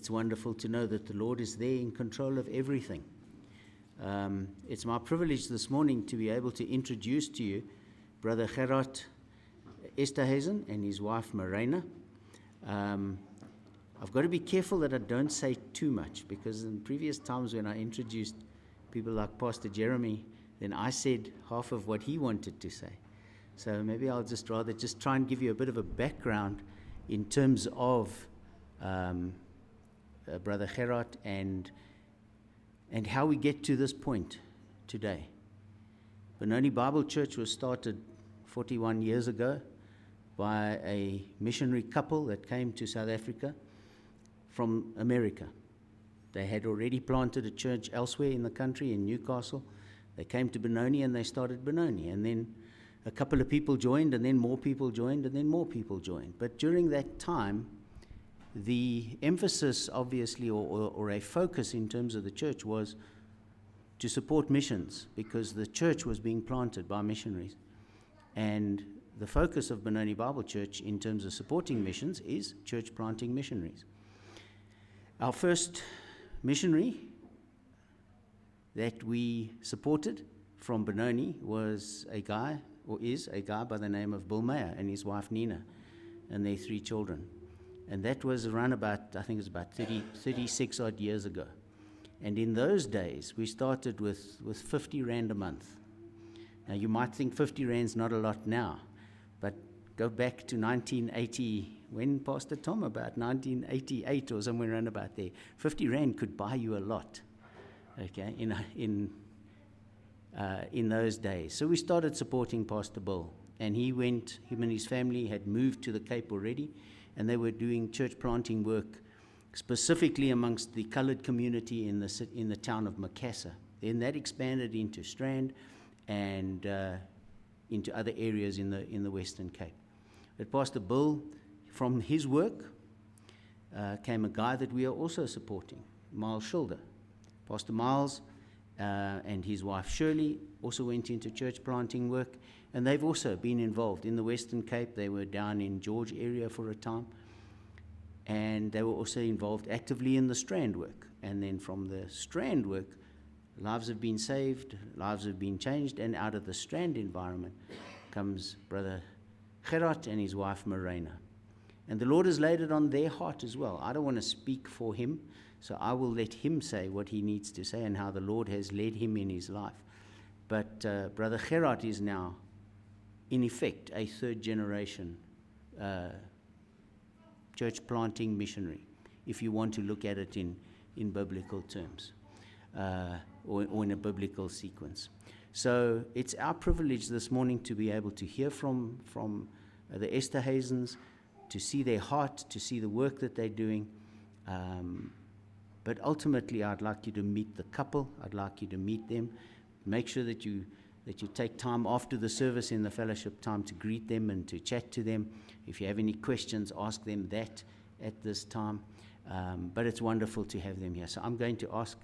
it's wonderful to know that the Lord is there in control of everything. It's my privilege this morning to be able to introduce to you Brother Gerard Esterhuizen and his wife Marina. I've got to be careful that I don't say too much, because in previous times when I introduced people like Pastor Jeremy, then I said half of what he wanted to say. So maybe I'll just rather just try and give you a bit of a background in terms of Brother Gerard and how we get to this point today. Benoni Bible Church was started 41 years ago by a missionary couple that came to South Africa from America. They had already planted a church elsewhere in the country, in Newcastle. They came to Benoni and they started Benoni. And then a couple of people joined, and then more people joined, and then more people joined. But during that time, the emphasis, obviously, or a focus in terms of the church was to support missions, because the church was being planted by missionaries. And the focus of Benoni Bible Church in terms of supporting missions is church planting missionaries. Our first missionary that we supported from Benoni was a guy, or is a guy by the name of Bill Meyer and his wife Nina and their 3 children. And that was around about, I think it was about 36 odd years ago. And in those days, we started with 50 Rand a month. Now, you might think 50 Rand's not a lot now, but go back to 1980, when, Pastor Tom, about 1988 or somewhere around about there, 50 Rand could buy you a lot, okay, in those days. So we started supporting Pastor Bill, and him and his family had moved to the Cape already, and they were doing church planting work specifically amongst the coloured community in the town of Macassar. Then that expanded into Strand and into other areas in the Western Cape. But Pastor Bill, from his work, came a guy that we are also supporting, Miles Schilder. Pastor Miles and his wife Shirley also went into church planting work, and they've also been involved in the Western Cape. They were down in George area for a time, and they were also involved actively in the Strand work. And then from the Strand work, lives have been saved, lives have been changed, and out of the Strand environment comes Brother Gerard and his wife Marina. And the Lord has laid it on their heart as well. I don't want to speak for him, so I will let him say what he needs to say and how the Lord has led him in his life. But Brother Gerard is now, in effect, a 3rd generation church planting missionary, if you want to look at it in biblical terms, or in a biblical sequence. So it's our privilege this morning to be able to hear from the Esterhuizens, to see their heart, to see the work that they're doing. But ultimately, I'd like you to meet the couple. I'd like you to meet them. Make sure that you take time after the service in the fellowship time to greet them and to chat to them. If you have any questions, ask them that at this time. But it's wonderful to have them here. So I'm going to ask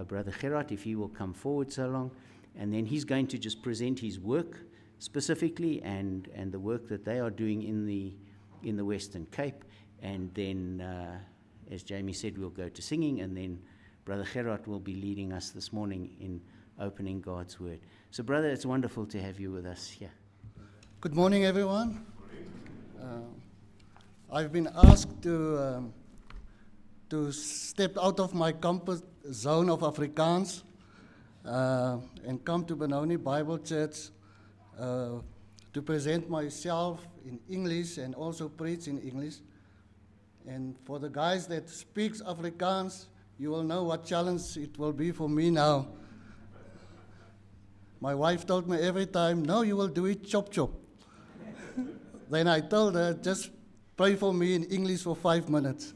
Brother Gerard if he will come forward so long, and then he's going to just present his work specifically and the work that they are doing in the Western Cape. And then, as Jamie said, we'll go to singing, and then Brother Gerard will be leading us this morning in opening God's Word. So, brother, it's wonderful to have you with us here. Good morning, everyone. I've been asked to step out of my comfort zone of Afrikaans and come to Benoni Bible Church to present myself in English and also preach in English. And for the guys that speaks Afrikaans, you will know what challenge it will be for me now. My wife told me every time, no, you will do it chop chop. Then I told her, just pray for me in English for 5 minutes.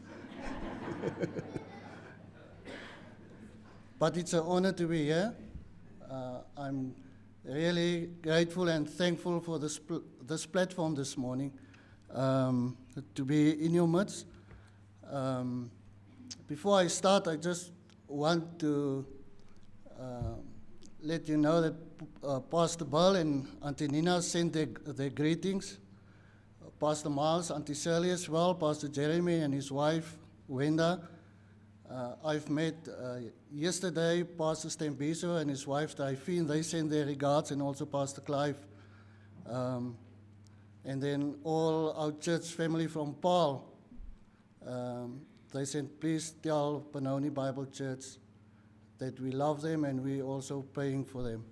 But it's an honor to be here. I'm really grateful and thankful for this platform this morning, to be in your midst. Before I start, I just want to let you know that Pastor Bill and Auntie Nina sent their greetings. Pastor Miles, Auntie Shirley as well, Pastor Jeremy and his wife, Wenda, I've met yesterday Pastor Stembiso and his wife Taifin. They send their regards, and also Pastor Clive. And then all our church family from Paul. They said, please tell Benoni Bible Church that we love them and we also praying for them.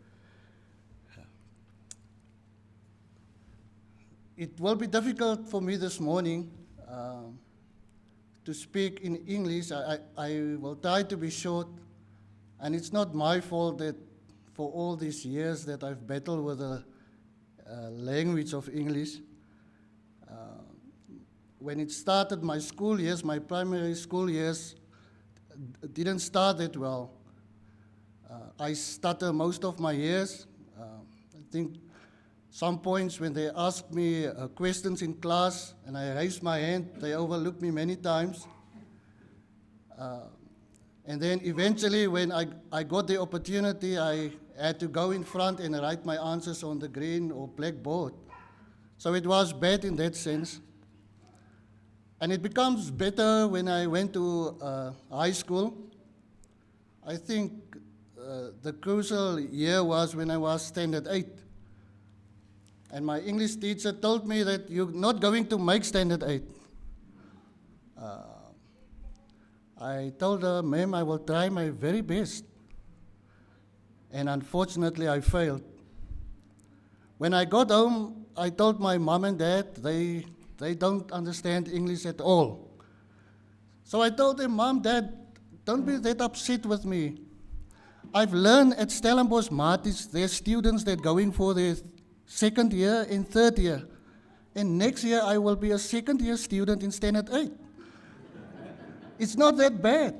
It will be difficult for me this morning to speak in English. I will try to be short, and it's not my fault that for all these years that I've battled with the language of English. When it started, my school years, my primary school years, didn't start that well. I stutter most of my years. I think some points when they ask me questions in class and I raise my hand, they overlook me many times. And then eventually when I got the opportunity, I had to go in front and write my answers on the green or black board. So it was bad in that sense. And it becomes better when I went to high school. I think the crucial year was when I was standard 8. And my English teacher told me that you're not going to make standard 8. I told her, ma'am, I will try my very best. And unfortunately, I failed. When I got home, I told my mom and dad they don't understand English at all. So I told them, Mom, Dad, don't be that upset with me. I've learned at Stellenbosch Marties, there's students that going for their second year and third year. And next year I will be a second year student in standard 8. It's not that bad.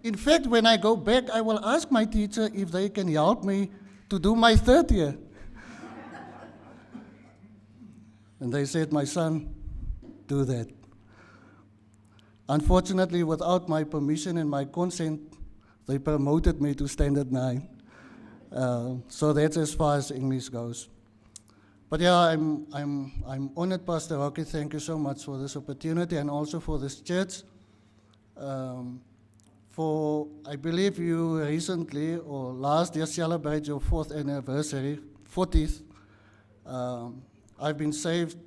In fact, when I go back, I will ask my teacher if they can help me to do my third year. And they said, my son, do that. Unfortunately, without my permission and my consent, they promoted me to standard 9. So that's as far as English goes. But yeah, I'm honored, Pastor Rocky. Thank you so much for this opportunity and also for this church. I believe you recently or last year celebrated your 4th anniversary, 40th. I've been saved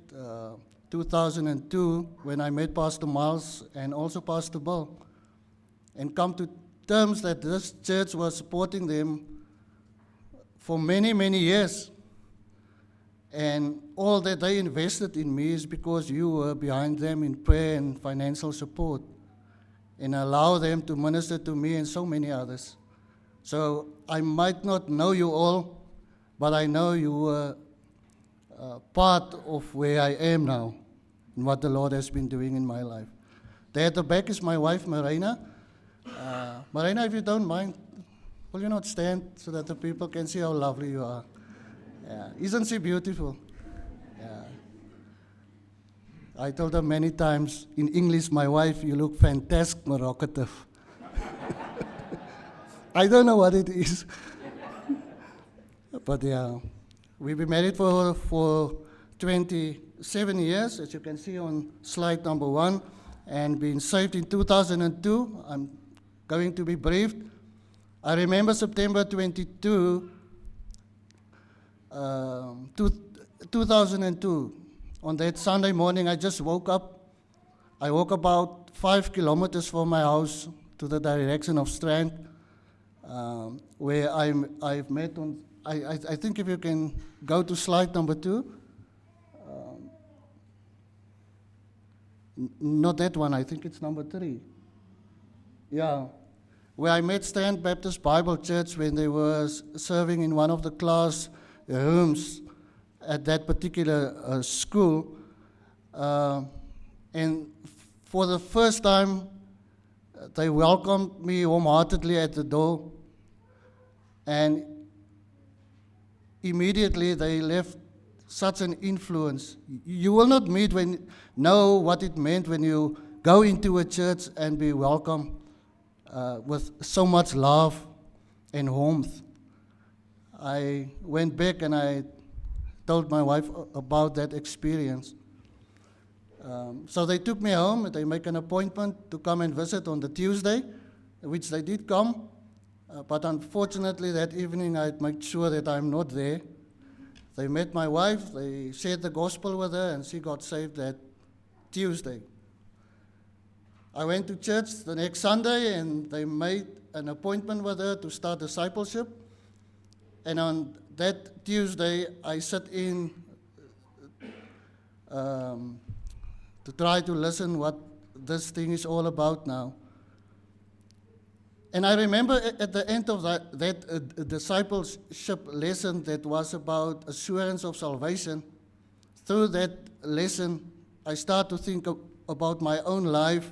2002 when I met Pastor Miles and also Pastor Bill, and come to terms that this church was supporting them for many, many years. And all that they invested in me is because you were behind them in prayer and financial support, and allow them to minister to me and so many others. So I might not know you all, but I know you were part of where I am now and what the Lord has been doing in my life. There at the back is my wife, Marina. Marina, if you don't mind, will you not stand so that the people can see how lovely you are? Yeah. Isn't she beautiful? Yeah. I told her many times in English, my wife, you look fantastic, Moroccative. I don't know what it is. But yeah, we've been married for 27 years, as you can see on slide number 1, and been saved in 2002. I'm going to be briefed. I remember September 22, 2002. On that Sunday morning, I just woke up. I walk about 5 kilometers from my house to the direction of Strand, where I've met on. I think if you can go to slide number 2. Not that one, I think it's number 3. Yeah, where I met Strand Baptist Bible Church when they were serving in one of the class rooms at that particular school. And for the first time, they welcomed me wholeheartedly at the door. And immediately they left such an influence. You will not know what it meant when you go into a church and be welcomed with so much love and warmth. I went back and I told my wife about that experience. So they took me home. They make an appointment to come and visit on the Tuesday, which they did come. But unfortunately, that evening I'd made sure that I'm not there. They met my wife, they shared the gospel with her, and she got saved that Tuesday. I went to church the next Sunday, and they made an appointment with her to start discipleship. And on that Tuesday, I sat in to try to listen what this thing is all about now. And I remember at the end of that discipleship lesson that was about assurance of salvation, through that lesson, I started to think about my own life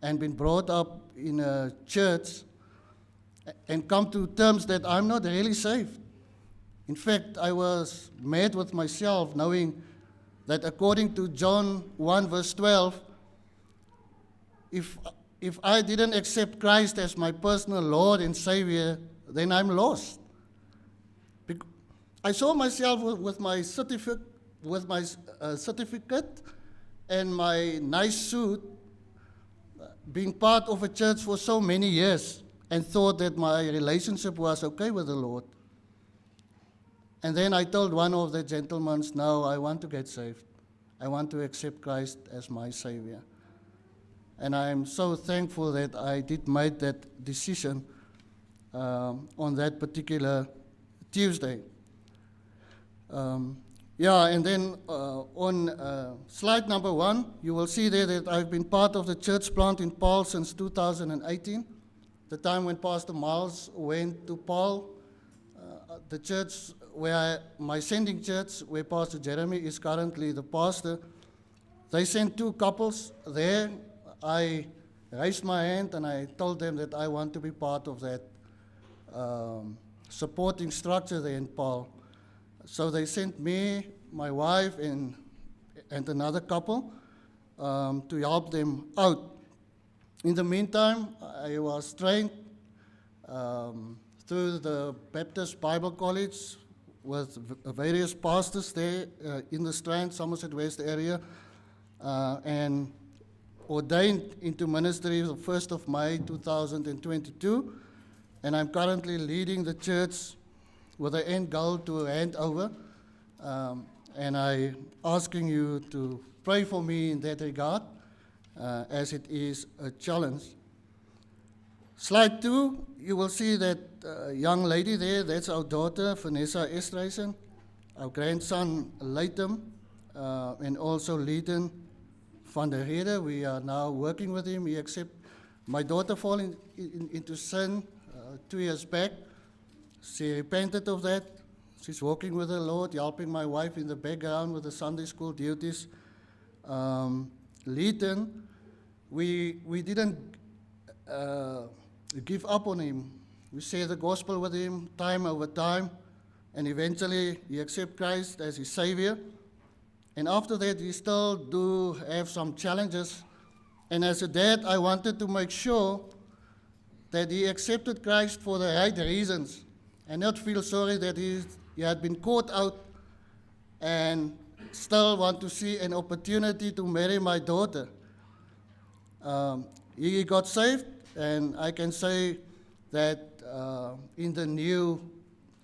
and been brought up in a church and come to terms that I'm not really saved. In fact, I was mad with myself knowing that according to John 1 verse 12, if I didn't accept Christ as my personal Lord and Savior, then I'm lost. I saw myself with my certificate, and my nice suit, being part of a church for so many years, and thought that my relationship was okay with the Lord. And then I told one of the gentlemen, "No, I want to get saved. I want to accept Christ as my Savior." And I am so thankful that I did make that decision on that particular Tuesday. And then on slide number 1, you will see there that I've been part of the church plant in Paarl since 2018, the time when Pastor Miles went to Paarl, the church my sending church, where Pastor Jeremy is currently the pastor. They sent 2 couples there. I raised my hand and I told them that I want to be part of that supporting structure there in Paarl. So they sent me, my wife, and another couple to help them out. In the meantime, I was trained through the Baptist Bible College with various pastors there in the Strand, Somerset West area, and ordained into ministry the 1st of May 2022, and I'm currently leading the church with the end goal to hand over, and I'm asking you to pray for me in that regard, as it is a challenge. Slide 2, you will see that young lady there, that's our daughter, Vanessa Estreisen, our grandson, Latham, and also Leighton van der Rede. We are now working with him. My daughter fell into sin 2 years back. She repented of that. She's walking with the Lord, helping my wife in the background with the Sunday school duties. Leighton, we didn't give up on him. We share the gospel with him time over time, and eventually he accepted Christ as his Savior. And after that, we still do have some challenges. And as a dad, I wanted to make sure that he accepted Christ for the right reasons and not feel sorry that he had been caught out and still want to see an opportunity to marry my daughter. He got saved, and I can say that in the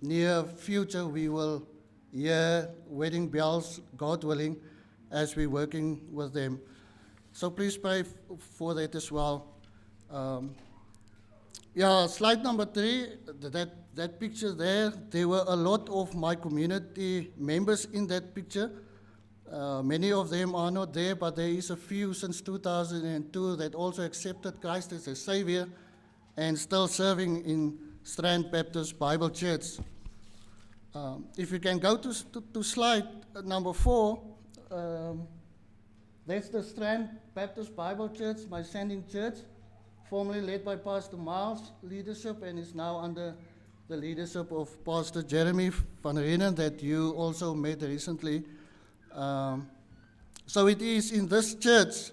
near future, we will hear wedding bells, God willing, as we're working with them. So please pray for that as well. Slide number 3, that picture there were a lot of my community members in that picture. Many of them are not there, but there is a few since 2002 that also accepted Christ as their Savior and still serving in Strand Baptist Bible Church. If you can go to slide number 4, that's the Strand Baptist Bible Church, my sending church, formerly led by Pastor Miles' leadership, and is now under the leadership of Pastor Jeremy van Renen that you also met recently. So it is in this church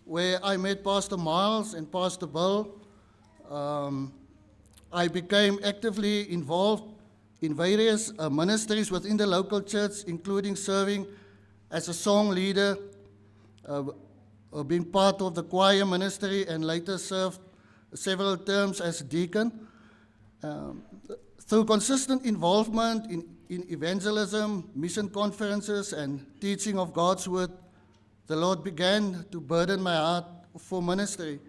where I met Pastor Miles and Pastor Bill. I became actively involved in various ministries within the local church, including serving as a song leader, being part of the choir ministry and later served several terms as deacon. Through consistent involvement in evangelism, mission conferences, and teaching of God's word, the Lord began to burden my heart for ministry.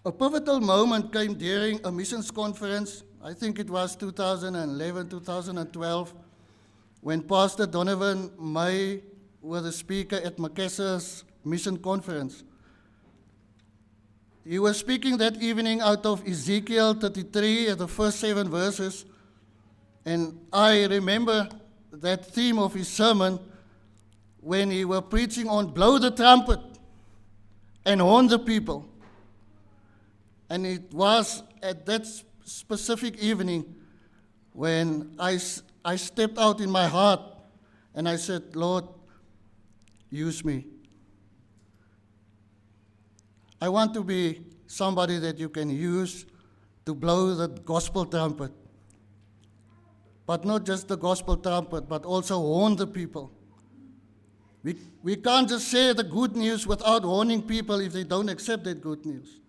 A pivotal moment came during a missions conference, I think it was 2011, 2012, when Pastor Donovan May was a speaker at Macassar's mission conference. He was speaking that evening out of Ezekiel 33, the first 7 verses, and I remember that theme of his sermon when he was preaching on blow the trumpet and warn the people. And it was at that specific evening when I stepped out in my heart and I said, Lord, use me. I want to be somebody that you can use to blow the gospel trumpet. But not just the gospel trumpet, but also warn the people. We can't just share the good news without warning people if they don't accept that good news.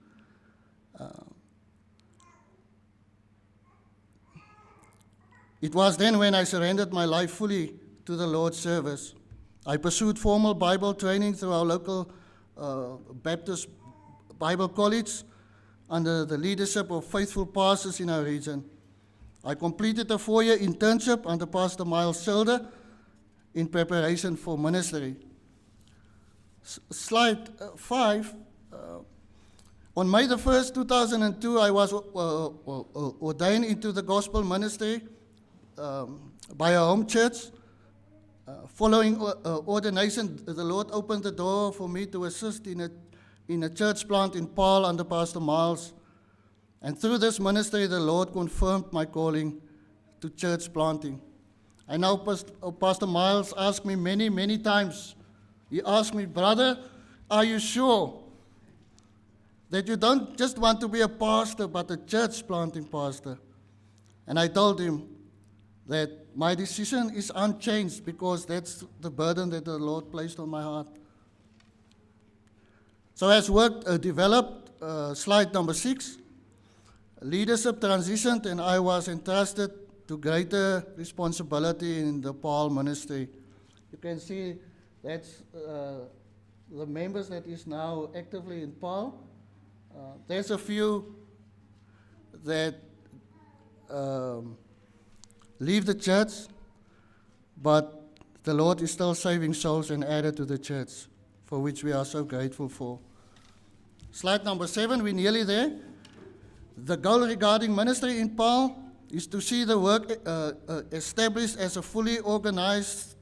It was then when I surrendered my life fully to the Lord's service. I pursued formal Bible training through our local Baptist Bible College under the leadership of faithful pastors in our region. I completed a 4-year internship under Pastor Miles Schilder in preparation for ministry. Slide 5. On May the 1st, 2002, I was ordained into the gospel ministry by our home church. Following ordination, the Lord opened the door for me to assist in a church plant in Paarl under Pastor Miles. And through this ministry, the Lord confirmed my calling to church planting. I know Pastor Miles asked me many, many times. He asked me, brother, are you sure that you don't just want to be a pastor, but a church planting pastor? And I told him that my decision is unchanged because that's the burden that the Lord placed on my heart. So as work developed, slide number 6, leadership transitioned and I was entrusted to greater responsibility in the Paarl ministry. You can see that's the members that is now actively in Paarl. There's a few that leave the church, but the Lord is still saving souls and added to the church, for which we are so grateful for. Slide number 7, we're nearly there. The goal regarding ministry in Paarl is to see the work established as a fully organized,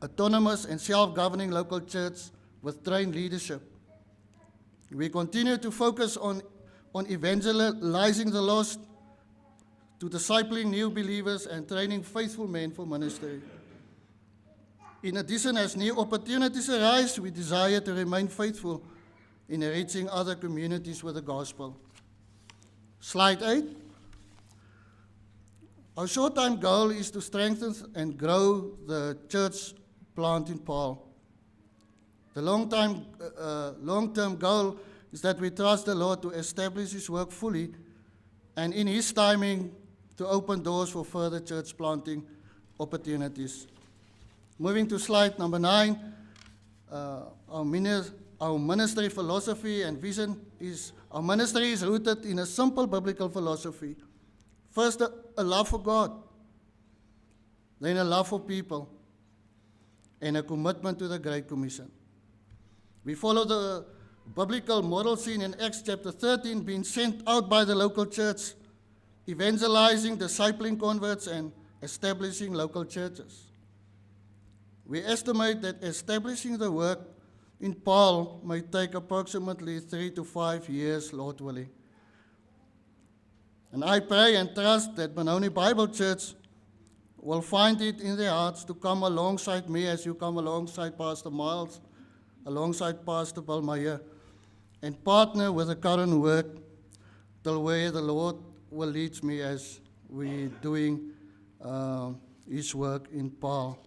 autonomous and self-governing local church with trained leadership. We continue to focus on evangelizing the lost, to discipling new believers and training faithful men for ministry. In addition, as new opportunities arise, we desire to remain faithful in reaching other communities with the gospel. Slide 8. Our short-term goal is to strengthen and grow the church plant in Paarl. The long-term goal is that we trust the Lord to establish His work fully and in His timing to open doors for further church planting opportunities. Moving to slide number 9, our ministry philosophy and vision is, our ministry is rooted in a simple biblical philosophy. First, a love for God, then a love for people, and a commitment to the Great Commission. We follow the biblical model seen in Acts chapter 13, being sent out by the local church, evangelizing, discipling converts, and establishing local churches. We estimate that establishing the work in Paarl may take approximately 3 to 5 years, Lord willing. And I pray and trust that Benoni Bible Church will find it in their hearts to come alongside me as you come alongside Pastor Miles, alongside Pastor Balmeyer, and partner with the current work till where the Lord will lead me as we're doing His work in Paarl.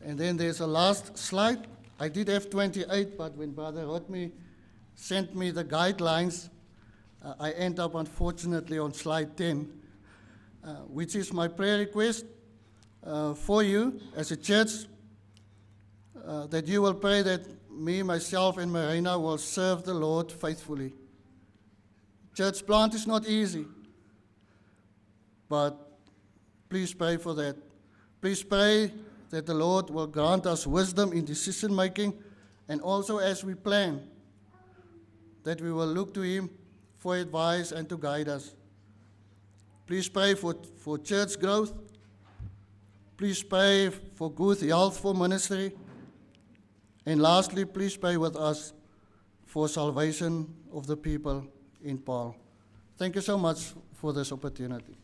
And then there's a last slide. I did have 28, but when Brother Rodney sent me the guidelines, I end up unfortunately on slide 10, which is my prayer request for you as a church, that you will pray that me, myself, and Marina will serve the Lord faithfully. Church plant is not easy, but please pray for that. Please pray that the Lord will grant us wisdom in decision making, and also as we plan, that we will look to Him for advice and to guide us. Please pray for church growth. Please pray for good health for ministry. And lastly, please pray with us for salvation of the people in Paarl. Thank you so much for this opportunity.